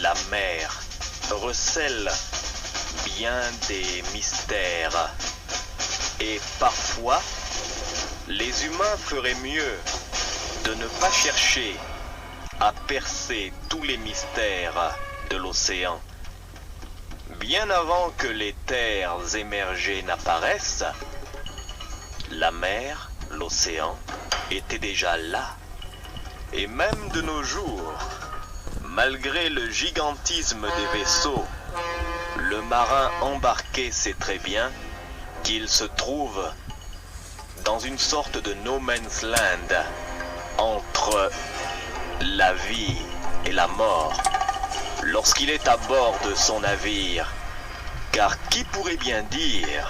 La mer recèle bien des mystères. Et parfois, les humains feraient mieux de ne pas chercher à percer tous les mystères de l'océan. Bien avant que les terres émergées n'apparaissent, la mer, l'océan, était déjà là. Et même de nos jours, malgré le gigantisme des vaisseaux, le marin embarqué sait très bien qu'il se trouve dans une sorte de no man's land entre la vie et la mort lorsqu'il est à bord de son navire. Car qui pourrait bien dire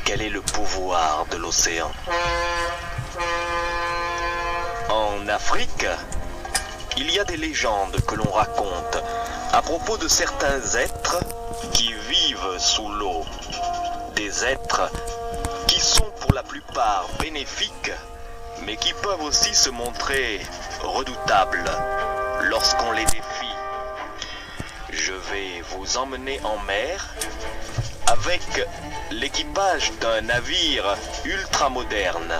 quel est le pouvoir de l'océan? En Afrique, il y a des légendes que l'on raconte à propos de certains êtres qui vivent sous l'eau. Des êtres qui sont pour la plupart bénéfiques, mais qui peuvent aussi se montrer redoutables lorsqu'on les défie. Je vais vous emmener en mer avec l'équipage d'un navire ultramoderne,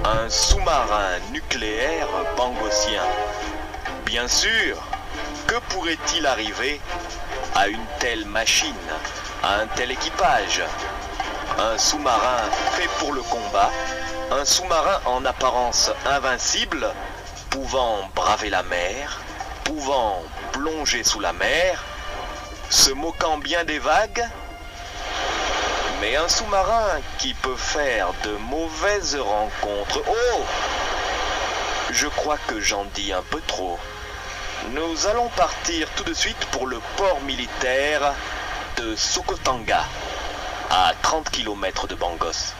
un sous-marin nucléaire bangosien. Bien sûr, que pourrait-il arriver à une telle machine, à un tel équipage? Un sous-marin fait pour le combat, un sous-marin en apparence invincible, pouvant braver la mer, pouvant plonger sous la mer, se moquant bien des vagues, mais un sous-marin qui peut faire de mauvaises rencontres. Oh! Je crois que j'en dis un peu trop. Nous allons partir tout de suite pour le port militaire de Sokotanga, à 30 km de Bangos.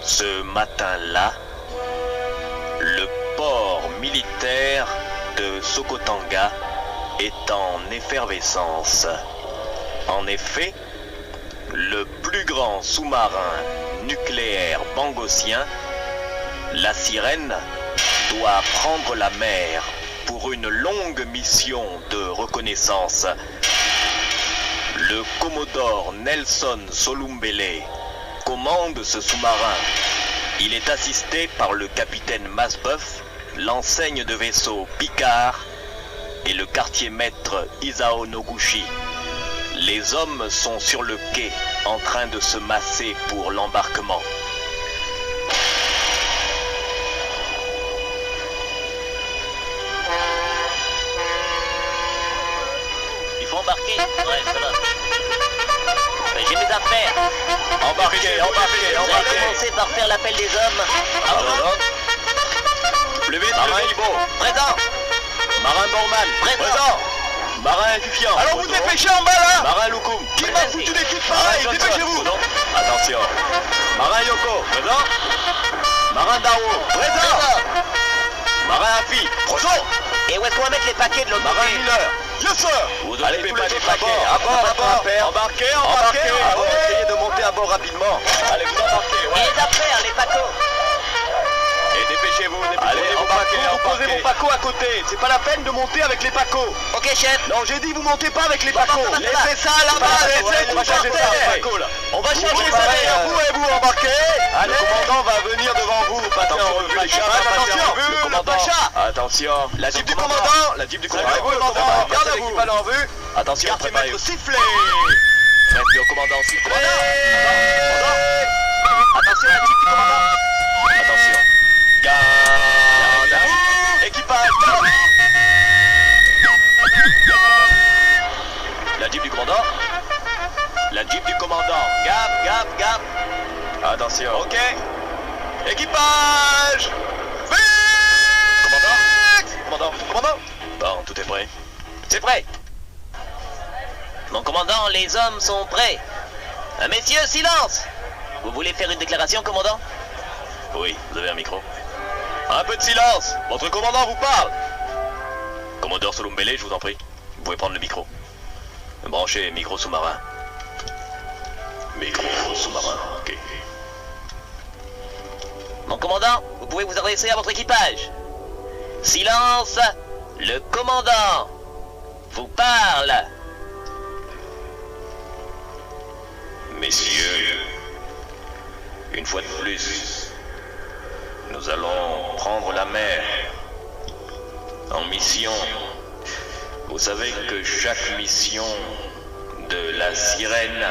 Ce matin-là, le port militaire de Sokotanga est en effervescence. En effet, le plus grand sous-marin nucléaire bangosien, la Sirène, doit prendre la mer pour une longue mission de reconnaissance. Le commodore Nelson Solumbele commande ce sous-marin. Il est assisté par le capitaine Masbeuf, l'enseigne de vaisseau Picard et le quartier-maître Isao Noguchi. Les hommes sont sur le quai en train de se masser pour l'embarquement. Il faut embarquer? Ouais, ça va. Mais j'ai mes affaires. Embarquez, Vous allez commencer par faire l'appel des hommes. Plus vite, Marin Ibo. Présent. Marin Borman. Présent. Marin Fifian. Alors vous dépêchez en bas là. Marin Loukoum. Qui m'a foutu des culs pareils? Dépêchez-vous. Attention. Marin Yoko. Présent. Marin Dao. Présent. Marin Afi. Présent. Et où est-ce qu'on va mettre les paquets de l'autre Marin côté? Miller. Yes sir. Vous Allez, occupez tous pas les des autres à paquets. bord. À bord, à bord. Embarquez, Embarquez. embarquez. Essayez de monter à bord rapidement. Allez, vous embarquez. Et les affaires, les pacos? Et dépêchez-vous. Allez, vos embarquez, paquets, vous posez vos pacos à côté. C'est pas la peine de monter avec les pacos. Ok, chef. Non, j'ai dit vous montez pas avec les Bon, pacos. ça va. Laissez ça là-bas, laissez On va tout changer par ça, terre. les pacos, là. On va changer Vous, ça pareil, derrière vous et vous embarquez. Le commandant va venir devant vous. Passez en revue les chars. Attention, Le le commandant. Pacha. Attention. La jeep du commandant. La jeep du Préparez-vous, commandant. le commandant. Garde à vous. L'équipage en vue. Attention, Quartier préparez-vous. maître sifflé. Restez au commandant. Sifflez. Attention, la jeep du commandant. Attention. Garde à vous. Équipage. La jeep du commandant. La jeep du commandant. Gap. Attention. Ok. Équipage. Commandant. Bon, tout est prêt. C'est prêt. Mon commandant, les hommes sont prêts. Messieurs, silence. Vous voulez faire une déclaration, commandant? Oui, vous avez un micro. Un peu de silence. Votre commandant vous parle. Commodore Solumbele, je vous en prie. Vous pouvez prendre le micro. Branchez micro sous-marin. Micro sous-marin, ok. Mon commandant, vous pouvez vous adresser à votre équipage. Silence, le commandant vous parle. Messieurs, une fois de plus, nous allons prendre la mer en mission. Vous savez que chaque mission de la Sirène,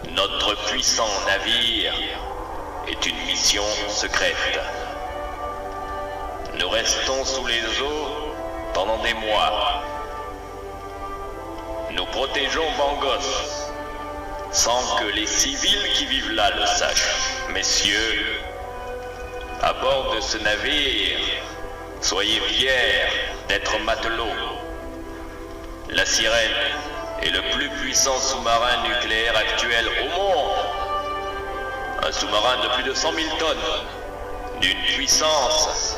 notre puissant navire, est une mission secrète. Nous restons sous les eaux pendant des mois. Nous protégeons Bangos sans que les civils qui vivent là le sachent. Messieurs, à bord de ce navire, soyez fiers d'être matelots. La Sirène est le plus puissant sous-marin nucléaire actuel au monde. Un sous-marin de plus de 100 000 tonnes, d'une puissance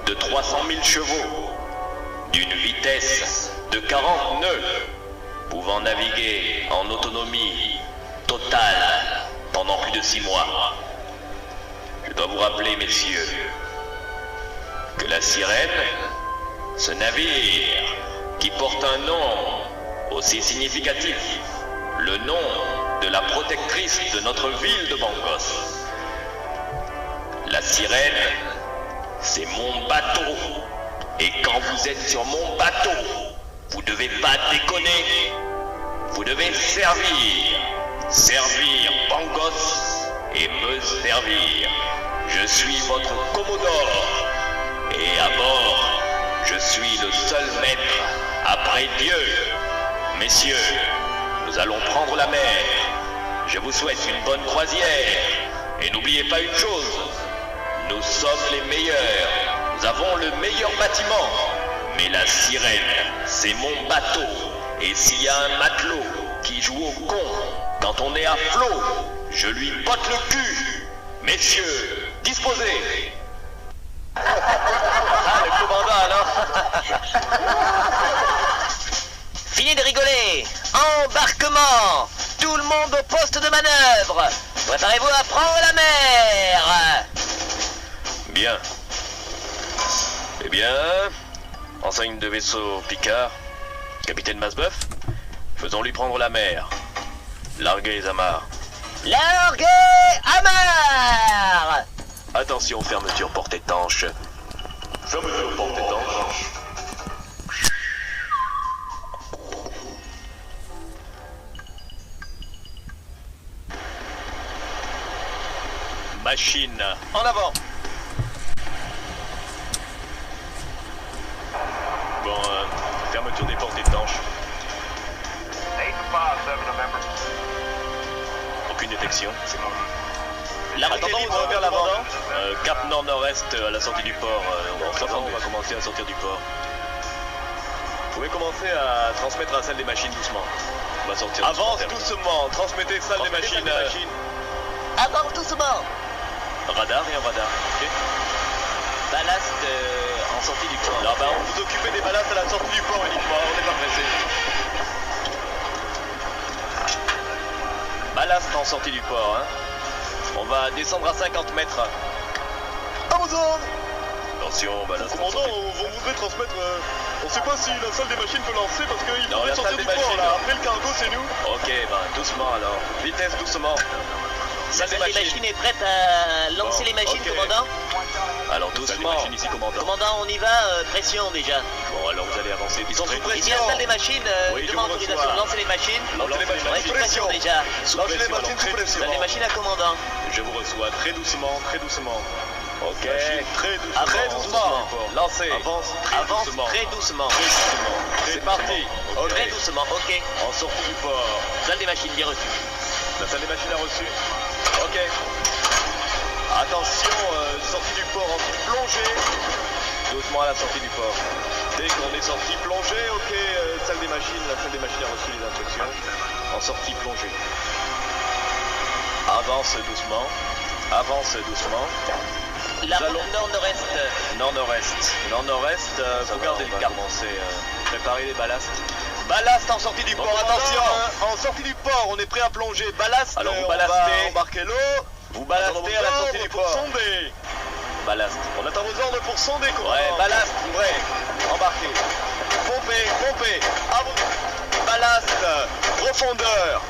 de 300 000 chevaux, d'une vitesse de 40 nœuds, pouvant naviguer en autonomie totale pendant plus de 6 mois. Je dois vous rappeler, messieurs, que la Sirène, ce navire qui porte un nom aussi significatif, le nom de la protectrice de notre ville de Bangos. La Sirène, c'est mon bateau. Et quand vous êtes sur mon bateau, vous devez pas déconner. Vous devez servir Bangos et me servir. Je suis votre commodore. Et à bord, je suis le seul maître après Dieu. Messieurs, nous allons prendre la mer. Je vous souhaite une bonne croisière. Et n'oubliez pas une chose, nous sommes les meilleurs. Nous avons le meilleur bâtiment. Mais la Sirène, c'est mon bateau. Et s'il y a un matelot qui joue au con quand on est à flot, je lui botte le cul. Messieurs, disposez. Ah, le commandant alors. Fini de rigoler. Embarquement. Tout le monde au poste de manœuvre. Préparez-vous à prendre la mer. Bien. Eh bien, enseigne de vaisseau Picard, capitaine Masbeuf, faisons-lui prendre la mer. Larguez les amarres. Larguez amarre. Attention, fermeture porte étanche. Fermeture porte étanche. Machine, en avant. Bon, fermeture des portes étanches. Aucune détection, c'est bon. La route est Attendons, libre vers l'avant. Cap nord-nord-est à la sortie du port. On va commencer à sortir du port. Vous pouvez commencer à transmettre à la salle des machines doucement. On va sortir. Avance doucement, transmettez salle des machines. Avance doucement. Radar et un radar. Ok. Ballast en sortie du port. Non, bah on vous occupez des ballasts à la sortie du port uniquement, on n'est pas pressé. Ballast en sortie du port, hein. On va descendre à 50 mètres. Amazon! Attention, ballast. Commandant, on voudrait transmettre. On sait pas si la salle des machines peut lancer parce qu'il Non, faudrait la sortir salle du des port machines, là. non. Après le cargo, c'est nous. Ok, ben doucement alors. Vitesse doucement. La salle des machines est prête à lancer les machines, ok. commandant. Alors doucement. Machines ici, commandant. Commandant, on y va, pression déjà. Bon, alors vous allez avancer. Ils sont sous Et pression. bien, salle des machines, Oui, je demande vous autorisation reçois. de lancer les machines. Lancez les machines. Ouais, sous pression déjà. Lancez les machines sous pression. Salle des machines à commandant. Je vous reçois très doucement, très doucement. Ok. Très doucement. Avance Très doucement. Lancez. Avance doucement. très doucement. Très doucement. C'est parti. Ok. Très doucement, ok. En sortie du port. Salle des machines bien reçue. La salle des machines a reçu. Ok. Attention, sortie du port en plongée. Doucement à la sortie du port. Dès qu'on est sorti plongée, ok, salle des machines, la salle des machines a reçu les instructions. En sortie plongée. Avance doucement. Avance doucement. La Nous route allons- nord-nord-est. Nord-nord-est. Nord-nord-est, vous gardez le cap. Préparez les ballasts. Ballast en sortie du port, attention. En sortie du port, on est prêt à plonger. Ballast, Alors, vous on ballastez. va embarquer l'eau. Vous ballastez à la sortie du port. Sonder. Ballast. On attend vos ordres pour sonder, commandant. Ouais, ballast, vrai. Embarquez. Pompez, pompez. À vous. Ballast. Profondeur.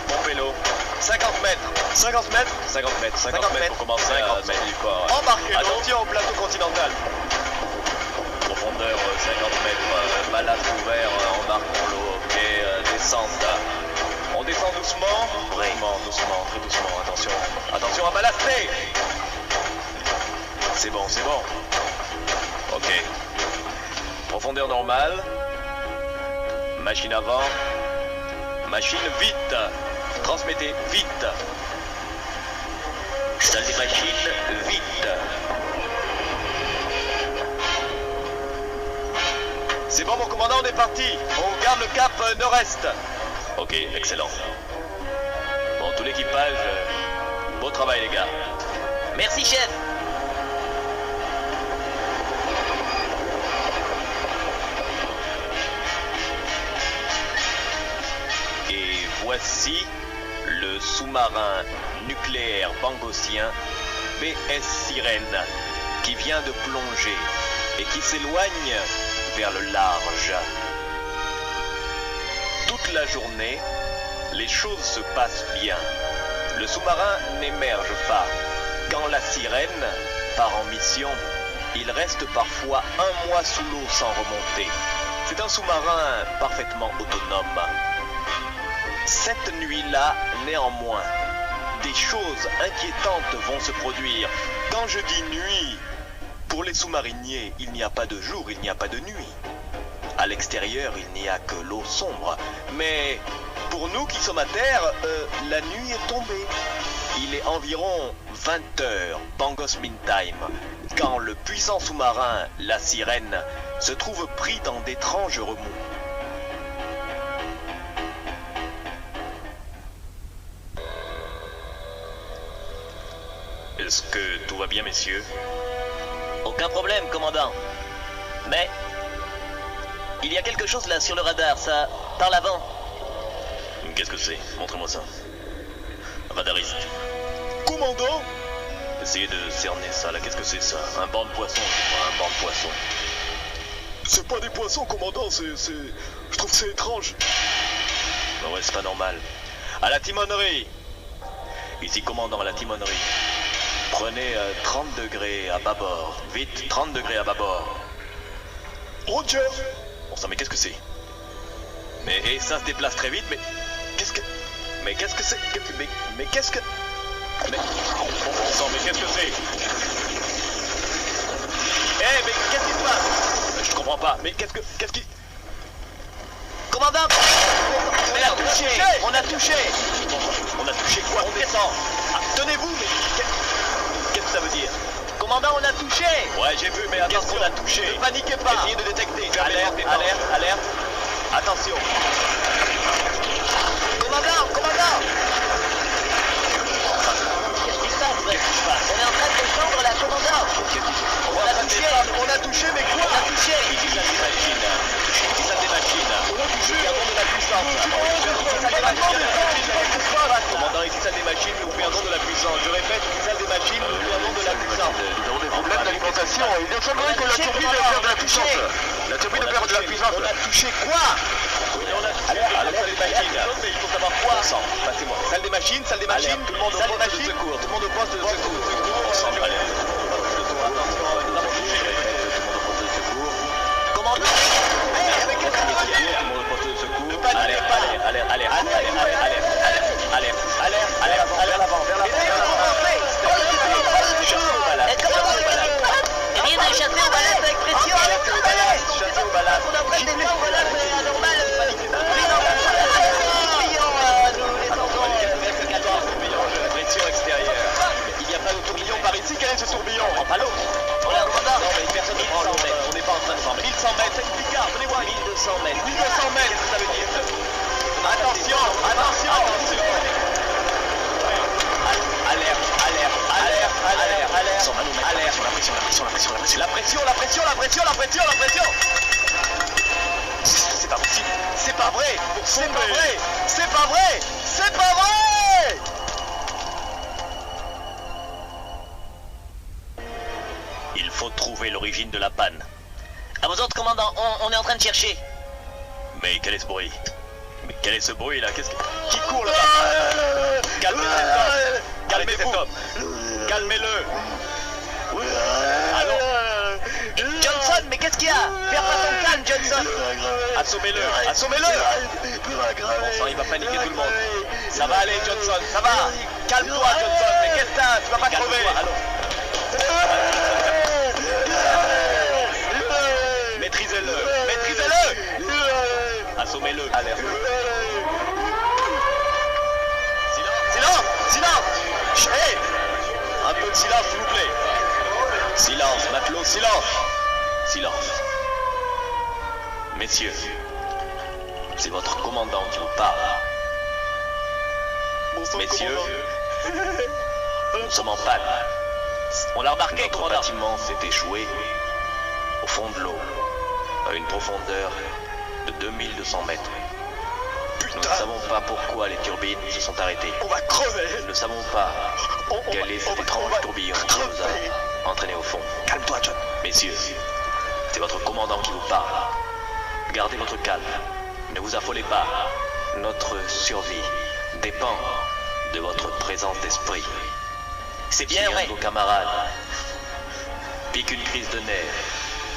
Pompez l'eau. 50 mètres. 50 mètres. 50 mètres. 50 mètres pour commencer 50 à mettre du port. Embarquez l'eau. Attention au plateau continental. Profondeur 50 mètres. Ballast ouvert. Embarquons l'eau. Ok, descente. On descend doucement. Vraiment doucement, très doucement. Attention. Attention à ballaster. C'est bon, c'est bon. Ok. Profondeur normale. Machine avant. Machine vite. Transmettez vite. Salle des machines vite. C'est bon mon commandant, on est parti. On garde le cap nord-est. Ok, excellent. Bon, tout l'équipage, beau travail les gars. Merci, chef. Et voici le sous-marin nucléaire bangosien BS Sirène qui vient de plonger et qui s'éloigne vers le large. Toute la journée, les choses se passent bien. Le sous-marin n'émerge pas. Quand la sirène part en mission, il reste parfois un mois sous l'eau sans remonter. C'est un sous-marin parfaitement autonome. Cette nuit-là, néanmoins, des choses inquiétantes vont se produire. Quand je dis nuit, pour les sous-mariniers, il n'y a pas de jour, il n'y a pas de nuit. À l'extérieur, il n'y a que l'eau sombre. Mais pour nous qui sommes à terre, la nuit est tombée. Il est environ 20 heures, Bangos Mean Time, quand le puissant sous-marin, la Sirène, se trouve pris dans d'étranges remous. Est-ce que tout va bien, messieurs? Aucun problème, commandant. Mais il y a quelque chose là sur le radar, ça, par l'avant. Qu'est-ce que c'est? Montrez-moi ça. Radariste. Commandant. Essayez de cerner ça, là. Qu'est-ce que c'est ça? Un banc de poissons, je crois, un banc de poissons. C'est pas des poissons, commandant, je trouve que c'est étrange. Ben ouais, c'est pas normal. À la timonerie. Ici, commandant, à la timonerie. Prenez 30 degrés à bâbord. Vite, 30 degrés à bâbord. Roger. Bon sang, mais qu'est-ce que c'est? Mais et ça se déplace très vite, mais qu'est-ce que... Mais qu'est-ce que c'est? Mais qu'est-ce que... Mais... Bon sang, mais qu'est-ce que c'est? Eh, mais qu'est-ce qui se passe? Je comprends pas, mais qu'est-ce qui... Commandant! Merde, On a touché! On a touché! On a touché quoi? On descend. Ah, tenez-vous, mais... Qu'est-ce que ça veut dire? Commandant, on a touché! Ouais, j'ai vu, mais Qu'est-ce qu'on a touché? Ne paniquez pas. Essayez de détecter. Alerte, alerte, alerte. Attention. Commandant! Commandant! Qu'est-ce qui se passe? On est en train de descendre là, commandant! On a touché! On a touché, mais quoi? On a touché! Ici, ça des machines. Ici, ça des machines. On a touché. Nous perdons de la puissance. Commandant, ici, ça des machines. Nous perdons de la puissance. Je répète, ici, ça des machines. Nous perdons de la puissance. Nous avons des problèmes d'alimentation. Il semblerait que la turbine perd de la puissance. La turbine perd de la puissance. On a touché quoi? On a touché à la salle des machines. Mais il faut savoir quoi? Passez-moi. Salle des machines, salle des machines. Tout le monde au poste de secours. Tout le monde au poste de secours. Ensemble, allez. Attention, nous avons touché. Tout le monde au poste de secours. Commandant. Mais qu'est-ce que vous dites? Tout le monde au poste de secours. Ne paniquez pas. Allez, allez, allez, allez, allez, allez, allez, allez, allez, vers l'avant, vers l'avant. Rien à échapper au ballast avec pression! Chassez au ballast. On a pris des temps, voilà, c'est anormal! Pression extérieure. Il n'y a pas de tourbillon par ici. Quel est ce tourbillon? Pas l'autre. On est en train Non, mais personne ne prend l'autre. On n'est pas en train de 100 mètres. 1100 mètres, c'est une picard. Venez-moi. 1200 mètres. 1200 mètres, qu'est-ce que ça veut dire? Attention, attention. Alerte, alerte, alerte, alerte, alerte. Alerte. La pression, la pression, la pression, la pression. La pression, la pression, la pression, la pression, la pression. C'est pas possible. C'est pas vrai. C'est pas vrai. C'est pas vrai. C'est pas vrai. faut trouver l'origine de la panne. À vos autres, commandant, on est en train de chercher. Mais quel est ce bruit? Mais quel est ce bruit là? Qu'est-ce qui court là-bas? Calmez cet homme! Calmez-vous! Calmez-le! Allons! Johnson, mais qu'est-ce qu'il y a? Perds pas ton calme, Johnson. Assommez-le! Assommez-le! Bon sang, il va paniquer tout le monde. Ça va aller, Johnson, ça va! Calme-toi, Johnson! Mais qu'est-ce que t'as? Tu vas pas crever! Allons! Maîtrisez-le! Maîtrisez-le! Assommez-le! Alerte! Silence! Silence! Hey! Un peu de silence, s'il vous plaît! Silence, matelot, silence! Silence! Messieurs, c'est votre commandant qui vous parle. Messieurs, nous sommes en panne. On l'a remarqué, notre commandant. Bâtiment s'est échoué au fond de l'eau, à une profondeur de 2200 mètres. Putain. Nous ne savons pas pourquoi les turbines se sont arrêtées. On va crever. Nous ne savons pas quel est cet étrange tourbillon qui nous a entraînés au fond. Calme-toi, John. Messieurs, c'est votre commandant qui vous parle. Gardez votre calme. Ne vous affolez pas. Notre survie dépend de votre présence d'esprit. C'est bien si vrai. Un de vos camarades pique une crise de nerfs,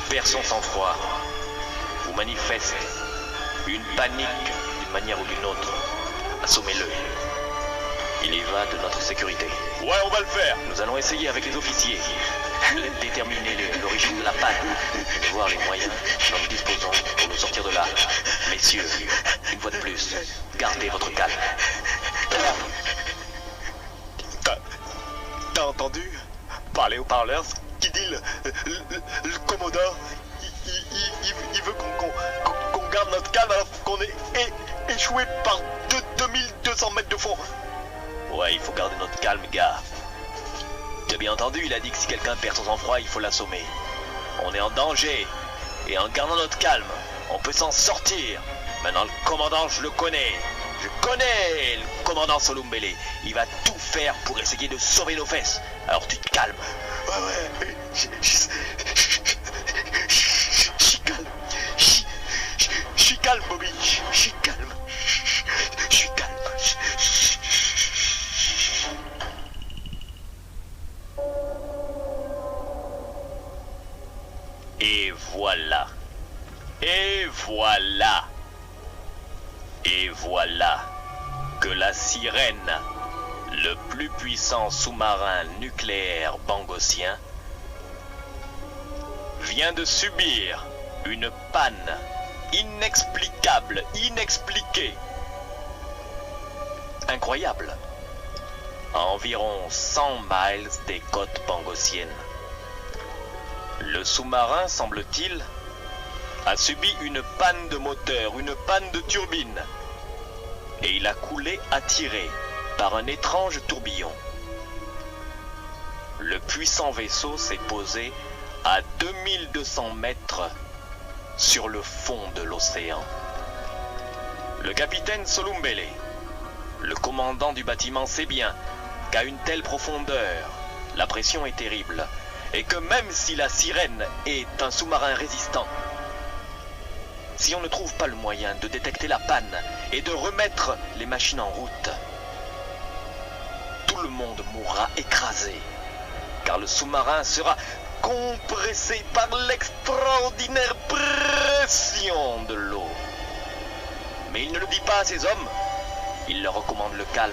perd son sang-froid, vous manifeste une panique d'une manière ou d'une autre, assommez-le. Il y va de notre sécurité. Ouais, on va le faire. Nous allons essayer avec les officiers de déterminer l'origine de la panne et voir les moyens dont nous disposons pour nous sortir de là. Messieurs, une fois de plus, gardez votre calme. T'as entendu parler au parleur ce qui dit le commodore? Il veut qu'on garde notre calme alors qu'on est échoué par 2200 mètres de fond. Ouais, il faut garder notre calme, gars. Tu as bien entendu, il a dit que si quelqu'un perd son sang-froid, il faut l'assommer. On est en danger. Et en gardant notre calme, on peut s'en sortir. Maintenant, le commandant, je le connais. Je connais le commandant Solumbele. Il va tout faire pour essayer de sauver nos fesses. Alors tu te calmes. Ouais. Je suis calme. Je suis calme, Bobby. Je suis calme. Je suis calme. Et voilà. Et voilà. Et voilà que la Sirène, le plus puissant sous-marin nucléaire bangosien, vient de subir une panne inexplicable, inexpliquée, incroyable, à environ 100 miles des côtes bangosiennes. Le sous-marin, semble-t-il, a subi une panne de moteur, une panne de turbine, et il a coulé attiré par un étrange tourbillon. Le puissant vaisseau s'est posé à 2200 mètres sur le fond de l'océan. Le capitaine Solumbele, le commandant du bâtiment, sait bien qu'à une telle profondeur, la pression est terrible, et que même si la Sirène est un sous-marin résistant, si on ne trouve pas le moyen de détecter la panne et de remettre les machines en route, tout le monde mourra écrasé, car le sous-marin sera compressé par l'extraordinaire pression de l'eau. Mais il ne le dit pas à ses hommes, il leur recommande le calme.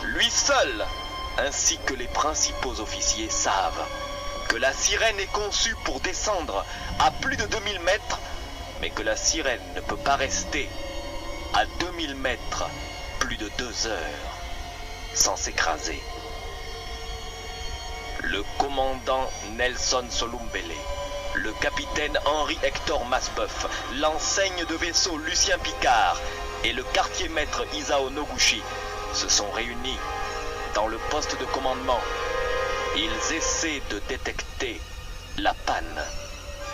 Lui seul, ainsi que les principaux officiers, savent que la Sirène est conçue pour descendre à plus de 2000 mètres, mais que la Sirène ne peut pas rester à 2000 mètres plus de 2 heures sans s'écraser. Le commandant Nelson Solumbele, le capitaine Henri Hector Masbeuf, l'enseigne de vaisseau Lucien Picard et le quartier-maître Isao Noguchi se sont réunis dans le poste de commandement. Ils essaient de détecter la panne.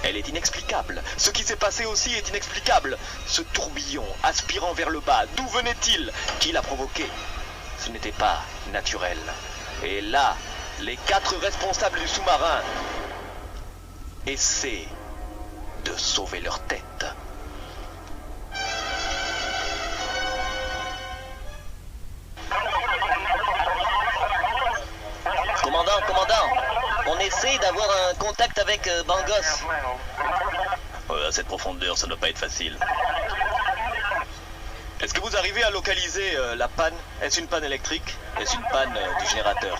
Elle est inexplicable. Ce qui s'est passé aussi est inexplicable. Ce tourbillon aspirant vers le bas, d'où venait-il? Qui l'a provoqué? Ce n'était pas naturel. Et là, les 4 responsables du sous-marin essaient de sauver leur tête. Commandant, on essaie d'avoir un contact avec Bangos. À cette profondeur, ça ne doit pas être facile. Est-ce que vous arrivez à localiser la panne? Est-ce une panne électrique? Est-ce une panne du générateur?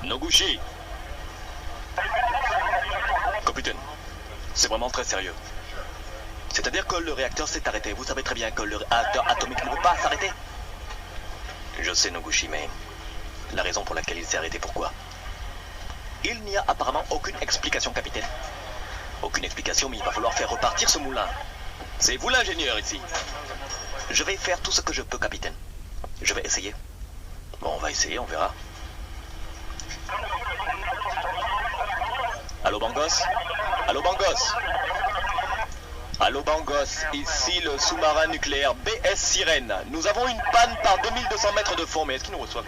Noguchi. Capitaine, c'est vraiment très sérieux. C'est-à-dire que le réacteur s'est arrêté. Vous savez très bien que le réacteur atomique ne peut pas s'arrêter. Je sais, Noguchi, mais la raison pour laquelle il s'est arrêté, pourquoi? Il n'y a apparemment aucune explication, capitaine. Aucune explication, mais il va falloir faire repartir ce moulin. C'est vous l'ingénieur ici. Je vais faire tout ce que je peux, capitaine. Je vais essayer. Bon, on va essayer, on verra. Allô, Bangos? Allô, Bangos? Allô, Bangos, ici le sous-marin nucléaire BS Sirène. Nous avons une panne par 2200 mètres de fond, mais est-ce qu'ils nous reçoivent?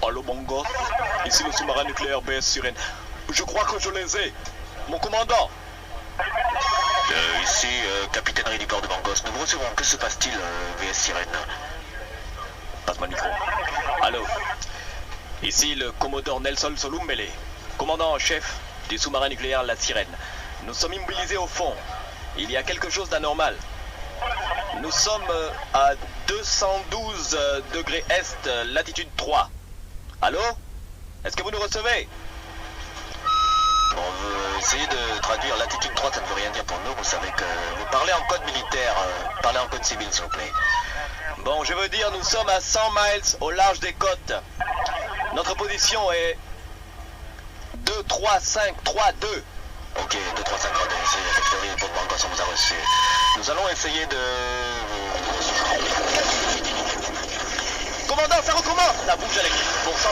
Allô, Bangos, ici le sous-marin nucléaire BS Sirène. Je crois que je les ai. Mon commandant. Ici, capitainerie du port de Bangos. Nous vous recevons. Que se passe-t-il, VS Sirène? Passe-moi le micro. Allô. Ici le commodore Nelson Solumbele, commandant en chef du sous-marin nucléaire La Sirène. Nous sommes immobilisés au fond. Il y a quelque chose d'anormal. Nous sommes à 212 degrés est, latitude 3. Allô? Est-ce que vous nous recevez? On veut essayer de traduire latitude 3, ça ne veut rien dire pour nous. Vous savez que vous parlez en code militaire, parlez en code civil, s'il vous plaît. Bon, je veux dire, nous sommes à 100 miles au large des côtes. Notre position est 2, 3, 5, 3, 2. Ok, 2, 3, 5, 3, 2. C'est la factory pour Bangos, on vous a reçu. Nous allons essayer de... Commandant, ça recommence! Ça bouge à l'extérieur. Bon sang,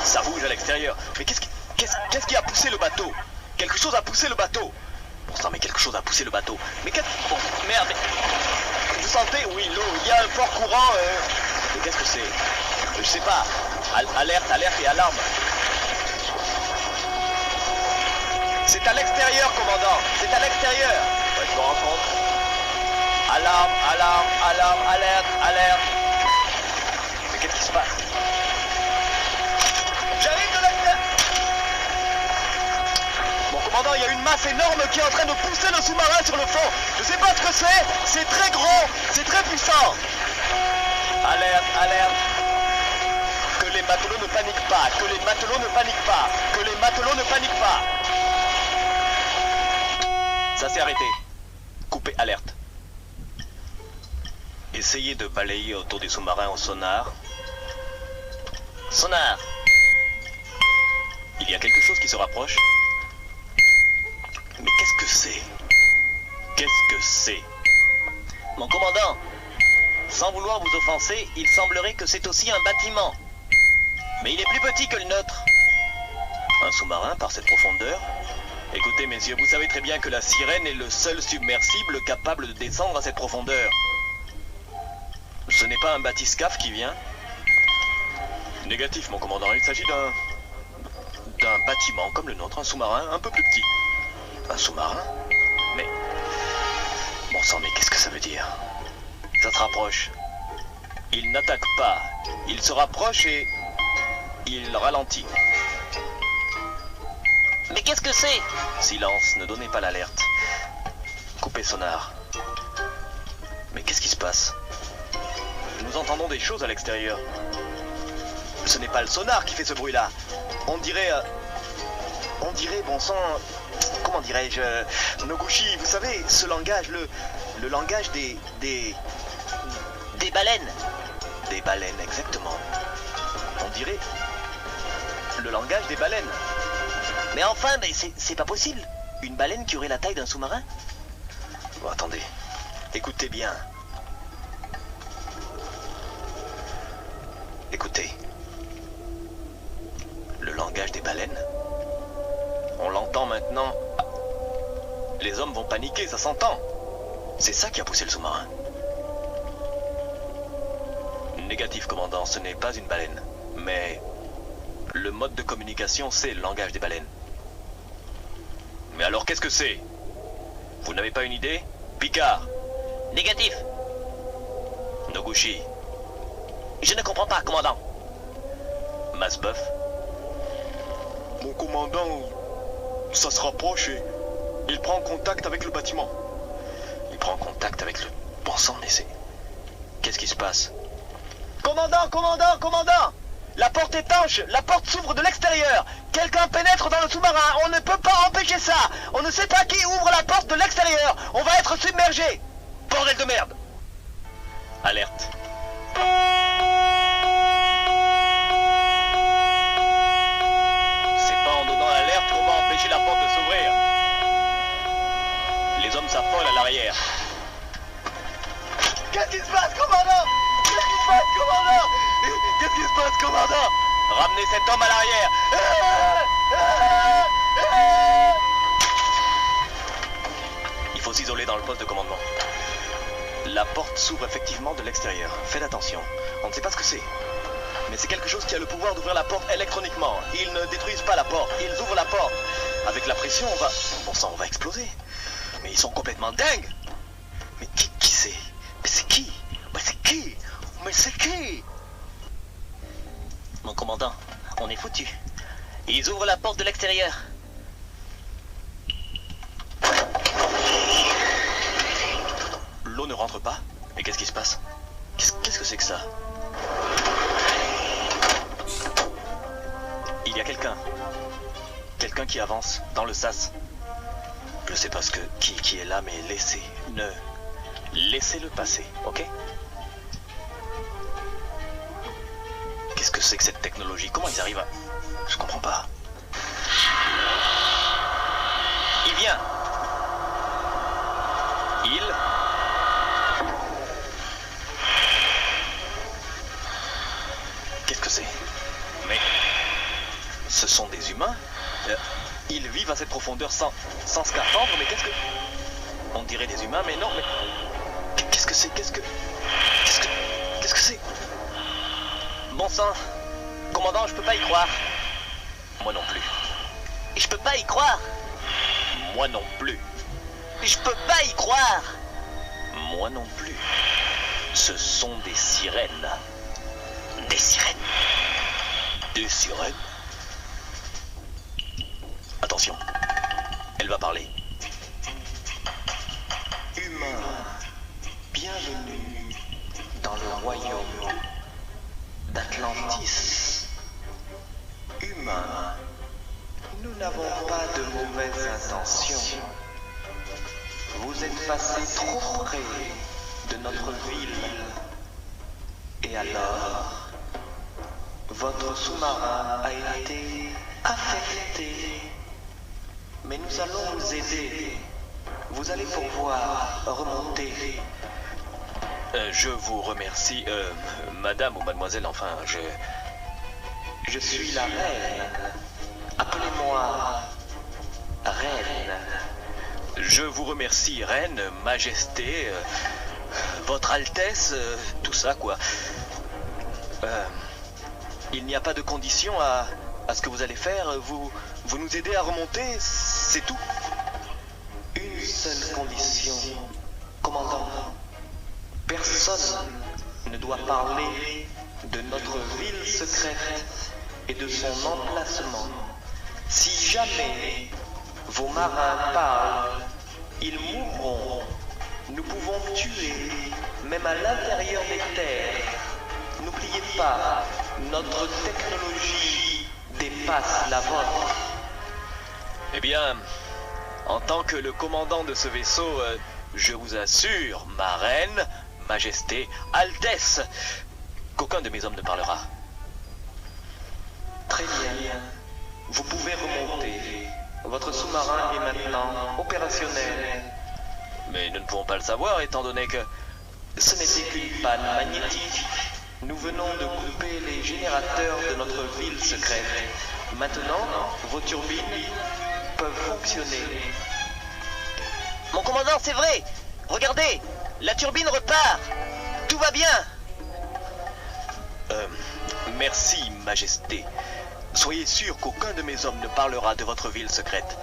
ça bouge à l'extérieur. Mais qu'est-ce qui a poussé le bateau? Quelque chose a poussé le bateau. Bon sang, mais quelque chose a poussé le bateau. Mais qu'est-ce... Bon, merde, mais... Vous sentez? Oui, l'eau. Il y a un fort courant. Mais qu'est-ce que c'est? Je sais pas. Alerte et alarme. C'est à l'extérieur, commandant. C'est à l'extérieur. Ouais, je me rends compte. Alarme, alerte. Mais qu'est-ce qui se passe? J'arrive de l'extérieur. Bon, commandant, il y a une masse énorme qui est en train de pousser le sous-marin sur le fond. Je sais pas ce que c'est. C'est très gros. C'est très puissant. Alerte. Que les matelots ne paniquent pas. Que les matelots ne paniquent pas. Ça s'est arrêté. Coupé alerte. Essayez de balayer autour des sous-marins au sonar. Sonar. Il y a quelque chose qui se rapproche. Mais qu'est-ce que c'est? Mon commandant, sans vouloir vous offenser, il semblerait que c'est aussi un bâtiment. Mais il est plus petit que le nôtre. Un sous-marin par cette profondeur? Écoutez, messieurs, vous savez très bien que la Sirène est le seul submersible capable de descendre à cette profondeur. Ce n'est pas un bathyscaphe qui vient? Négatif, mon commandant. Il s'agit d'un bâtiment comme le nôtre, un sous-marin un peu plus petit. Un sous-marin? Mais... Bon sang, mais qu'est-ce que ça veut dire? Ça se rapproche. Il n'attaque pas. Il se rapproche et... il ralentit. Mais qu'est-ce que c'est? Silence, ne donnez pas l'alerte. Coupez sonar. Mais qu'est-ce qui se passe? Nous entendons des choses à l'extérieur. Ce n'est pas le sonar qui fait ce bruit-là. On dirait, bon sang... Comment dirais-je... Noguchi, vous savez, ce langage, le langage des baleines. Des baleines, exactement. On dirait... le langage des baleines. Mais enfin, c'est pas possible. Une baleine qui aurait la taille d'un sous-marin? Bon, attendez. Écoutez bien. Écoutez. Le langage des baleines. On l'entend maintenant. Les hommes vont paniquer, ça s'entend. C'est ça qui a poussé le sous-marin. Négatif, commandant, ce n'est pas une baleine. Mais Le mode de communication, c'est le langage des baleines. Mais alors qu'est-ce que c'est? Vous n'avez pas une idée? Picard, Négatif. Noguchi, Je ne comprends pas, commandant. Masboeuf. Mon commandant, ça se rapproche et il prend contact avec le bâtiment. Il prend contact avec le... Bon sang, mais c'est... Qu'est-ce qui se passe? Commandant, commandant, commandant! La porte étanche, la porte s'ouvre de l'extérieur. Quelqu'un pénètre dans le sous-marin, on ne peut pas empêcher ça. On ne sait pas qui ouvre la porte de l'extérieur. On va être submergé. Bordel de merde. Alerte. C'est pas en donnant l'alerte qu'on va empêcher la porte de s'ouvrir. Les hommes s'affolent à l'arrière. Qu'est-ce qui se passe, commandant? Qu'est-ce qui se passe, commandant? Qu'est-ce qui se passe, commandant? Ramenez cet homme à l'arrière. Il faut s'isoler dans le poste de commandement. La porte s'ouvre effectivement de l'extérieur. Faites attention. On ne sait pas ce que c'est. Mais c'est quelque chose qui a le pouvoir d'ouvrir la porte électroniquement. Ils ne détruisent pas la porte, ils ouvrent la porte. Avec la pression, on va... Bon sang, on va exploser. Mais ils sont complètement dingues. Mais qui c'est? Mais c'est qui? Mais c'est qui? Mais c'est qui? Mon commandant, on est foutu. Ils ouvrent la porte de l'extérieur. L'eau ne rentre pas? Mais qu'est-ce qui se passe? Qu'est-ce que c'est que ça? Il y a quelqu'un. Quelqu'un qui avance dans le sas. Je sais pas qui est là, mais laissez-le passer, ok? Qu'est-ce que c'est que cette technologie? Comment ils arrivent à... Je comprends pas. Il vient. Qu'est-ce que c'est? Mais... Ce sont des humains? Ils vivent à cette profondeur sans scaphandre, mais qu'est-ce que... On dirait des humains, mais non, mais... Qu'est-ce que c'est? Qu'est-ce que c'est? Bon sang, commandant, je peux pas y croire. Moi non plus. Je peux pas y croire. Moi non plus. Je peux pas y croire. Moi non plus. Ce sont des sirènes. Des sirènes. Des sirènes? Attention. Elle va parler. Humains, bienvenue dans le royaume d'Atlantis. Humains, nous n'avons pas de mauvaises intentions. Vous êtes passés trop près de notre ville. Et alors, votre sous-marin a été affecté. Mais nous allons vous aider. Vous allez pouvoir remonter. Je vous remercie, madame ou mademoiselle, enfin, Je suis la reine. Appelez-moi reine. Je vous remercie, reine, majesté, votre altesse, tout ça, quoi. Il n'y a pas de condition à ce que vous allez faire. Vous nous aidez à remonter, c'est tout. Une seule condition, commandant. Personne ne doit parler de notre ville secrète et de son emplacement. Si jamais vos marins parlent, ils mourront. Nous pouvons tuer, même à l'intérieur des terres. N'oubliez pas, notre technologie dépasse la vôtre. Eh bien, en tant que le commandant de ce vaisseau, je vous assure, ma reine, majesté, altesse, qu'aucun de mes hommes ne parlera. Très bien. Vous pouvez remonter. Votre sous-marin est maintenant opérationnel. Mais nous ne pouvons pas le savoir, étant donné que... Ce n'était qu'une panne magnétique. Nous venons de couper les générateurs de notre ville secrète. Maintenant, vos turbines peuvent fonctionner. Mon commandant, c'est vrai. Regardez, la turbine repart. Tout va bien. Merci, majesté. Soyez sûr qu'aucun de mes hommes ne parlera de votre ville secrète.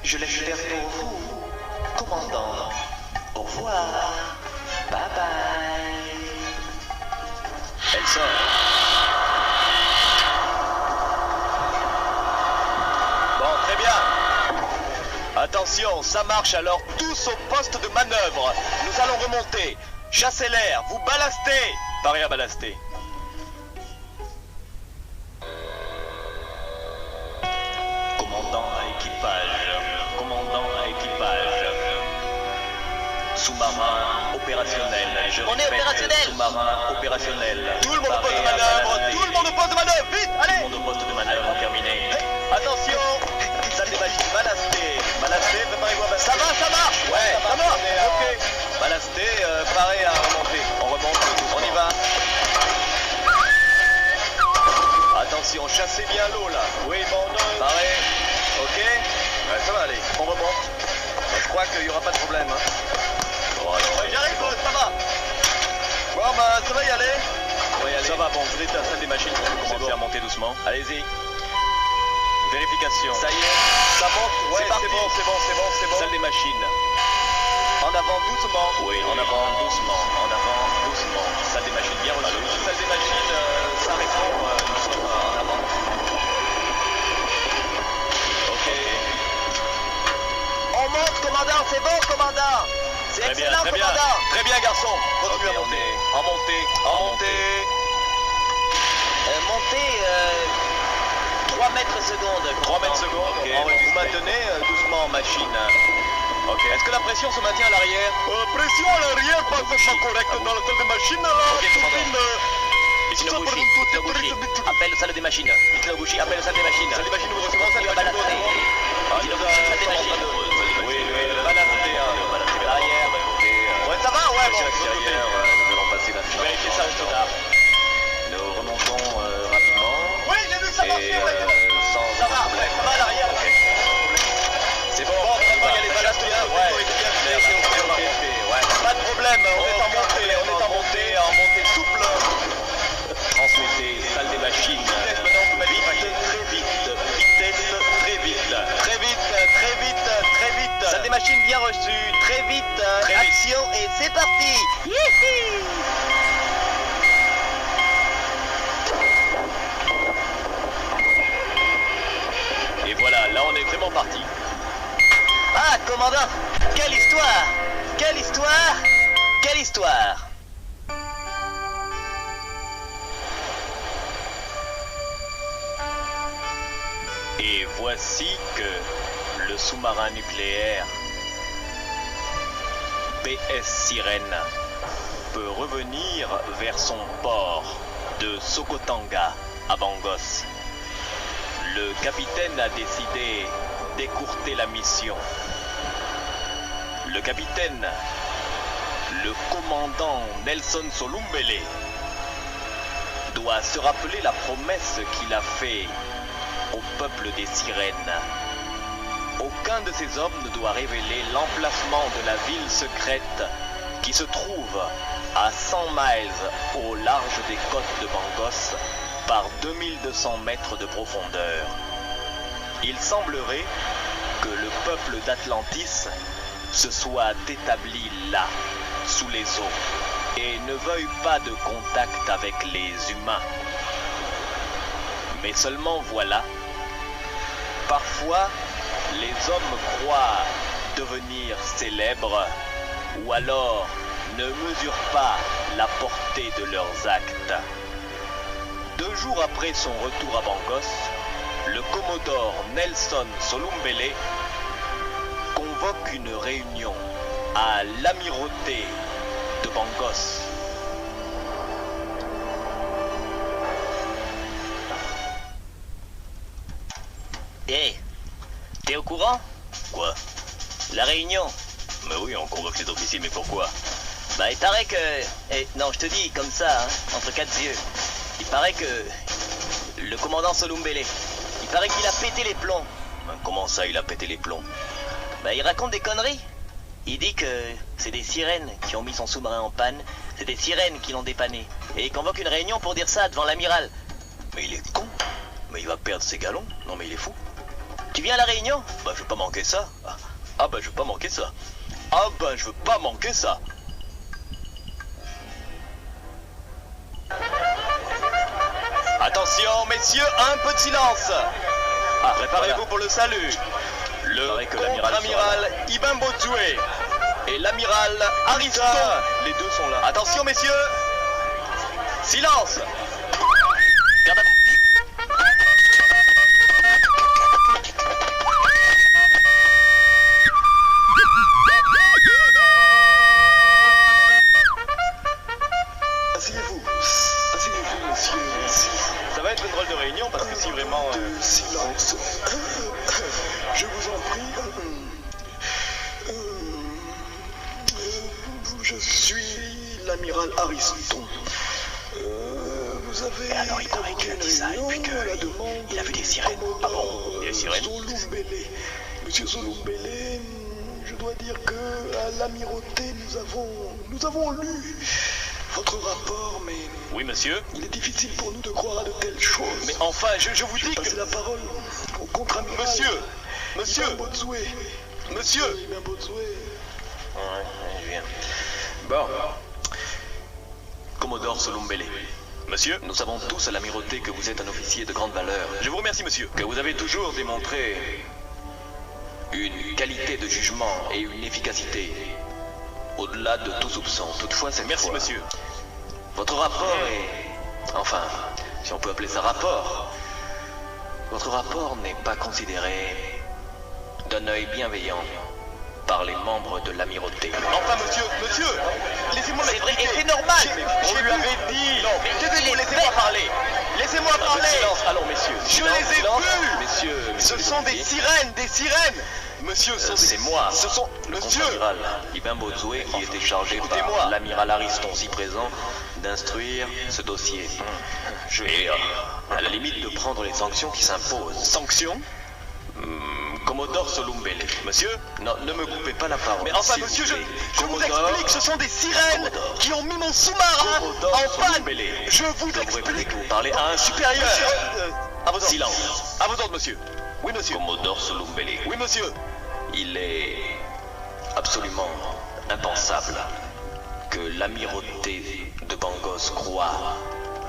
Je l'espère pour vous, commandant. Au revoir. Bye bye. Elle sort. Bon, très bien. Attention, ça marche alors, tous au poste de manœuvre. Nous allons remonter. Chassez l'air, vous ballastez. Paré à ballaster. Commandant à équipage. Commandant à équipage. Sous-marin opérationnel. On est opérationnel. Sous-marin opérationnel. Tout le monde au poste de manœuvre. Tout le monde au poste de manœuvre. Vite, allez. Tout le monde au poste de manœuvre. Terminé. Attention. Salle des machines. Balasté. Balasté. Préparez-vous à balasser. Ça marche. Ouais, ça marche. Ok. Balasté. Paré à remonter. On remonte. On y va. Attention. Chassez bien l'eau là. Oui, bon. Paré. Ok. Ouais, ça va aller. On remonte. Je crois qu'il n'y aura pas de problème. Hein. Ouais, j'arrive, ça va. Bon, bah, ça va y aller. Ça va, bon, vous êtes à la salle des machines, vous pouvez commencer à monter doucement. Allez-y. Vérification. Ça y est, ça monte. Ouais, c'est bon. Salle des machines. En avant doucement. Oui, en avant doucement. En avant doucement. Salle des machines bien reçue. Salle des machines, ça répond. Nous sommes en avant. Ok. On monte, commandant, c'est bon, commandant. C'est excellent, commandant. Très bien, garçon. Continuez à monter. En montée. Montez 3 mètres secondes. 3 mètres secondes. Ok. Vous maintenez doucement en machine. Ok. Est-ce que la pression se maintient à l'arrière? Pression à l'arrière, pas correcte dans la salle de machine. Ok, commandant. Itinobushi, appelle salle des machines. Itinobushi, appelle salle des machines. Salle des machines, vous recevez salle des machines. Itinobushi, salle des machines. Oui, balasté. Arrière. Ouais, ça va, ouais, bon. Nous allons passer la fin. Vérifiez ça tout tard. Nous remontons rapidement. Oui, j'ai vu que ça marchait, ouais, sans problème. Ça va à l'arrière. C'est bon, on va y aller balasté. Ouais, pas de problème, on est en montée souple. Transmettez, salle des machines. Vitesse maintenant, vous m'avez vitesse très vite. Salle des machines bien reçue, très vite. Action et c'est parti. Et voilà, là on est vraiment parti. Ah, commandant, quelle histoire. Et voici que le sous-marin nucléaire PS Sirène peut revenir vers son port de Sokotanga à Bangos. Le capitaine a décidé d'écourter la mission. Le capitaine, le commandant Nelson Solumbele, doit se rappeler la promesse qu'il a faite au peuple des sirènes. Aucun de ces hommes ne doit révéler l'emplacement de la ville secrète qui se trouve à 100 miles au large des côtes de Bangos par 2200 mètres de profondeur. Il semblerait que le peuple d'Atlantis se soit établi là, sous les eaux, et ne veuille pas de contact avec les humains. Mais seulement voilà, parfois les hommes croient devenir célèbres ou alors ne mesurent pas la portée de leurs actes. 2 jours après son retour à Bangos, le commodore Nelson Solumbele convoque une réunion à l'amirauté de Bangos. Hé, t'es au courant? Quoi? La réunion. Mais oui, on convoque les officiers, mais pourquoi? Bah, il paraît que... non, je te dis comme ça, hein, entre 4 yeux. Il paraît que... le commandant Solumbele, il paraît qu'il a pété les plombs. Comment ça, il a pété les plombs? Bah, il raconte des conneries. Il dit que c'est des sirènes qui ont mis son sous-marin en panne. C'est des sirènes qui l'ont dépanné. Et il convoque une réunion pour dire ça devant l'amiral. Mais il est con. mais il va perdre ses galons. Non, mais il est fou. Tu viens à la réunion? Bah, je veux pas manquer ça. Ah, bah, je veux pas manquer ça. Ah, bah, je veux pas manquer ça. Attention, messieurs, un peu de silence. Ah, Préparez-vous pour le salut. Le contre-amiral Ibn Bozoué et l'amiral Ariston. Les deux sont là. Attention, messieurs. Silence. Garde à vous. Asseyez-vous, monsieur. Ça va être une drôle de réunion parce que si vraiment... De silence. Je vous en prie. Je suis l'amiral Ariston. Vous avez alors, il paraît qu'il a dit ça, et puis que à la demande il a vu des sirènes. Ah bon, des sirènes? Solumbele. Monsieur Solumbele, je dois dire que à l'amirauté, nous avons lu votre rapport, mais Oui, monsieur. il est difficile pour nous de croire à de telles choses. Mais enfin, je vous dis Passez que... la parole au contre-amiral. Monsieur, Ibn Bozoué. monsieur. Ibn Bozoué. Ouais, je viens. Bon. Commodore Solumbele. Monsieur, nous savons tous à l'amirauté que vous êtes un officier de grande valeur. Je vous remercie, monsieur. Que vous avez toujours démontré une qualité de jugement et une efficacité au-delà de tout soupçon. Toutefois, cette Merci, fois, monsieur. votre rapport est... Enfin, si on peut appeler ça rapport, votre rapport n'est pas considéré d'un œil bienveillant par les membres de l'amirauté. Enfin, monsieur, laissez-moi C'est vrai, m'expliquer. et c'est normal. On lui avait dit. Non, mais taisez-vous, il est laissez-moi bête. parler. Laissez-moi parler. Silence, allons messieurs. Je Silence, les ai silence. vus. Messieurs, Ce sont des sirènes, Monsieur, c'est moi. Ce sont... Le Monsieur. contre-amiral Ibn Bozoué qui était chargé Écoutez-moi. par l'amiral Ariston si présent d'instruire ce dossier. Et à la limite de prendre les sanctions qui s'imposent. Sanctions? Commodore Solumbele. Monsieur? Non, ne me coupez pas la parole. Mais enfin, s'il monsieur, vous je plaît. vous Commodore, explique, ce sont des sirènes qui ont mis mon sous-marin Commodore en panne. Solumbele. Je vous Vous répétez explique. que vous parlez à un supérieur. Monsieur, à vos ordres. Silence. À vos ordres, monsieur. Oui, monsieur. Commodore Solumbele. Oui, monsieur. Il est absolument impensable que l'amirauté de Bangos croie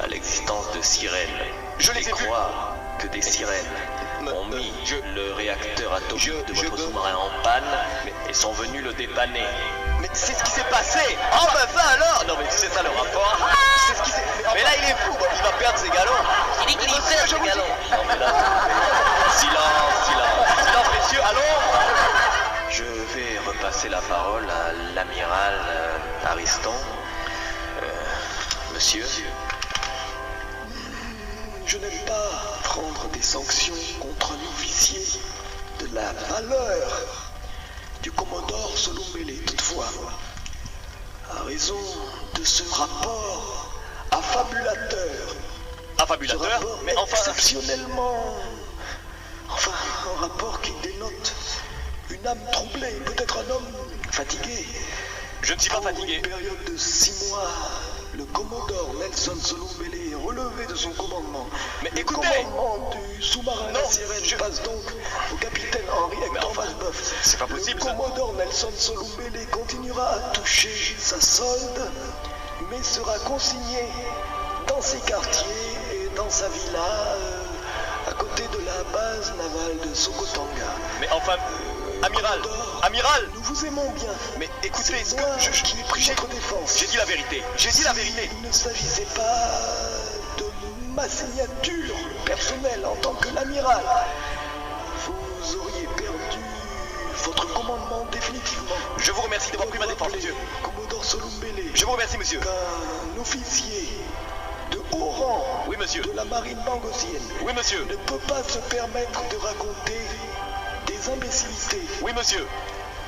à l'existence de sirènes. Je les ai et vues. croit que des sirènes ont mis le réacteur atomique de votre sous-marin en panne et sont venus le dépanner. Mais c'est ce qui s'est passé. Oh, bah ça alors. Non, mais c'est ça le rapport. C'est ce qui s'est... Mais là, il est fou. Il va perdre ses galons. Il dit qu'il Mais y monsieur, perd je ce vous dis- galon. Non, mais là, Silence, messieurs, allons. je vais repasser la parole à l'amiral Ariston. Monsieur, Je n'aime pas prendre des sanctions contre un officier de la valeur du commodore Solumbele. Toutefois, à raison de ce rapport affabulateur, ce Affabulateur. rapport Mais enfin... exceptionnellement, enfin, un rapport qui dénote une âme troublée, peut-être un homme fatigué. Je ne suis pas Pour fatigué. une période de 6 mois, le commodore Nelson Solumbele est relevé de son commandement. Mais le écoutez. commandement du sous-marin Non, La Sirène passe donc au capitaine Henri Hector Malboeuf. c'est pas possible, Le ça. commodore Nelson Solumbele continuera à toucher sa solde, mais sera consigné dans ses quartiers et dans sa villa à côté de la base navale de Sokotanga. Mais enfin... Amiral. Amiral. Nous vous aimons bien. Mais écoutez, C'est moi qui ai pris votre défense. J'ai dit la vérité. J'ai dit la vérité. Il ne s'agissait pas de ma signature personnelle en tant que l'amiral. Vous auriez perdu votre commandement définitivement. Je vous remercie d'avoir pris ma défense, monsieur. Commodore Solumbele, Je vous remercie, monsieur. qu'un officier de haut rang Oui, monsieur. de la marine bangosienne Oui, monsieur. ne peut pas se permettre de raconter des imbécilités. Oui, monsieur.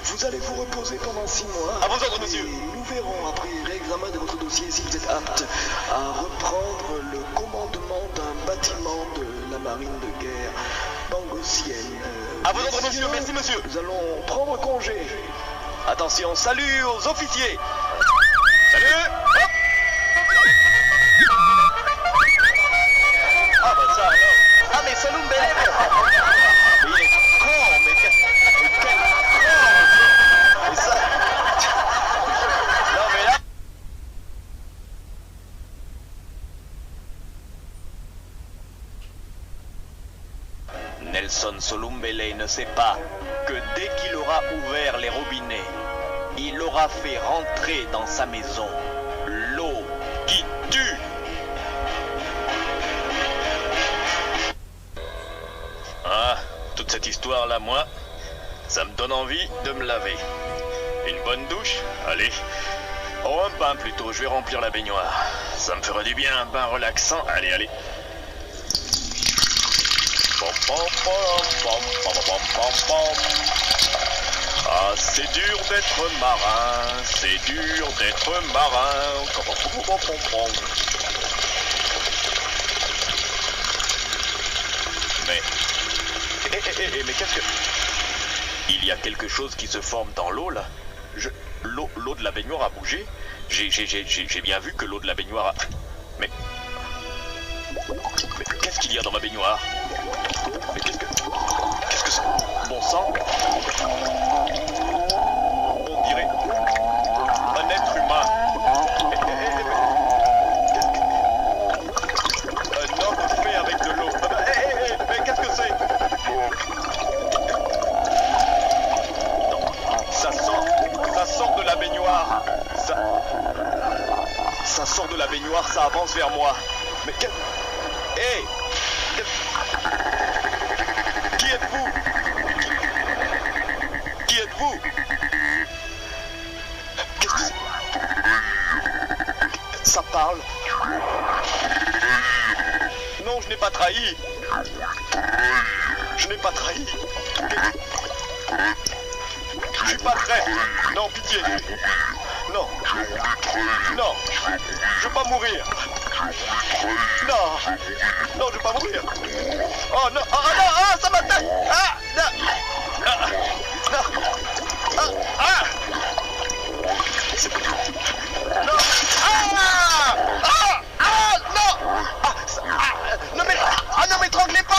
Vous allez vous reposer pendant 6 mois. À vos ordres, monsieur. Et nous verrons après réexamen de votre dossier si vous êtes apte à reprendre le commandement d'un bâtiment de la marine de guerre bangosienne. À vos ordres, monsieur. Merci, monsieur. Nous allons prendre congé. Attention, salut aux officiers. Salut. Hop. Ah bah ça alors. Ah mais Nelson Solumbele ne sait pas que dès qu'il aura ouvert les robinets, il aura fait rentrer dans sa maison l'eau qui tue. Ah, toute cette histoire-là, moi, ça me donne envie de me laver. Une bonne douche? Allez. Oh, un bain plutôt, je vais remplir la baignoire. Ça me ferait du bien, un bain relaxant. Allez, allez. Ah, c'est dur d'être marin, c'est dur d'être marin. Mais qu'est-ce que... Il y a quelque chose qui se forme dans l'eau, là. L'eau de la baignoire a bougé. J'ai bien vu que l'eau de la baignoire a... Mais qu'est-ce qu'il y a dans ma baignoire? Mais qu'est-ce que c'est? Bon sang. On dirait un être humain. Un homme fait avec de l'eau. Mais qu'est-ce que c'est? Ça sort de la baignoire. Ça sort de la baignoire, ça avance vers moi. Mais qu'est-ce... Hé! Qui êtes-vous? Qui êtes-vous? Qu'est-ce que c'est? Ça parle. Non, je n'ai pas trahi. Je n'ai pas trahi. Je suis pas prêt. Non, pitié. Non. Non. Je veux pas mourir. Non. Non, je veux pas mourir. Oh non. Oh non. Ah, ça m'attaque. Ah, non. Ah, non. Ah, ah. Non. Ah. Ah. Ah, non. Ah, ça, ah. Non mais. Ah non, m'étranglez pas.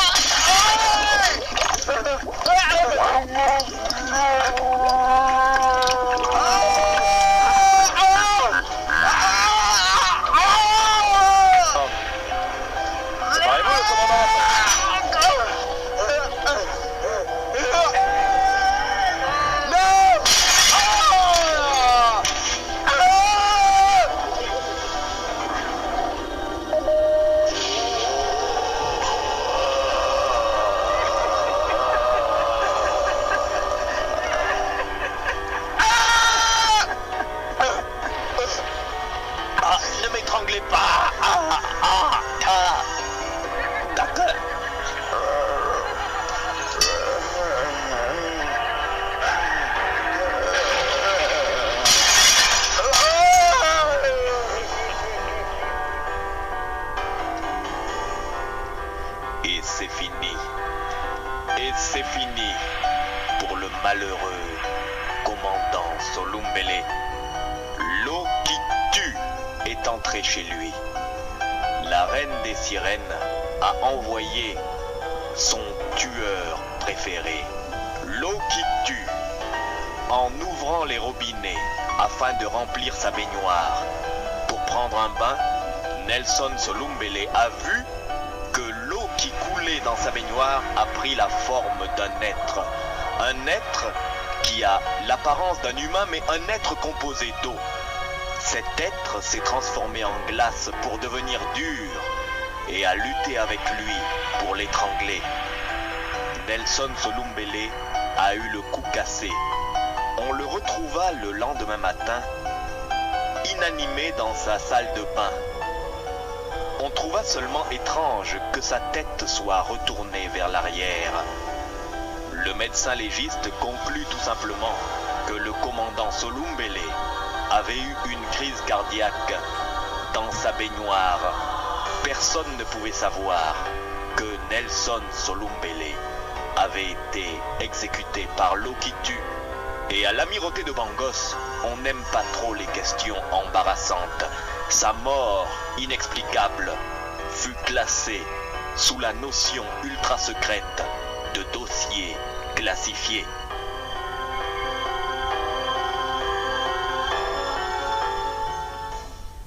C'est fini pour le malheureux commandant Solumbele. L'eau qui tue est entrée chez lui. La reine des sirènes a envoyé son tueur préféré, l'eau qui tue, en ouvrant les robinets afin de remplir sa baignoire. Pour prendre un bain, Nelson Solumbele a vu que l'eau qui coulait dans sa baignoire a pris la forme d'un être. Un être qui a l'apparence d'un humain, mais un être composé d'eau. Cet être s'est transformé en glace pour devenir dur et a lutté avec lui pour l'étrangler. Nelson Solumbele a eu le cou cassé. On le retrouva le lendemain matin, inanimé dans sa salle de bain. On trouva seulement étrange que sa tête soit retournée vers l'arrière. Le médecin légiste conclut tout simplement que le commandant Solumbele avait eu une crise cardiaque dans sa baignoire. Personne ne pouvait savoir que Nelson Solumbele avait été exécuté par l'eau qui tue. Et à l'amirauté de Bangos, on n'aime pas trop les questions embarrassantes. Sa mort inexplicable fut classée sous la notion ultra secrète de dossier classifié.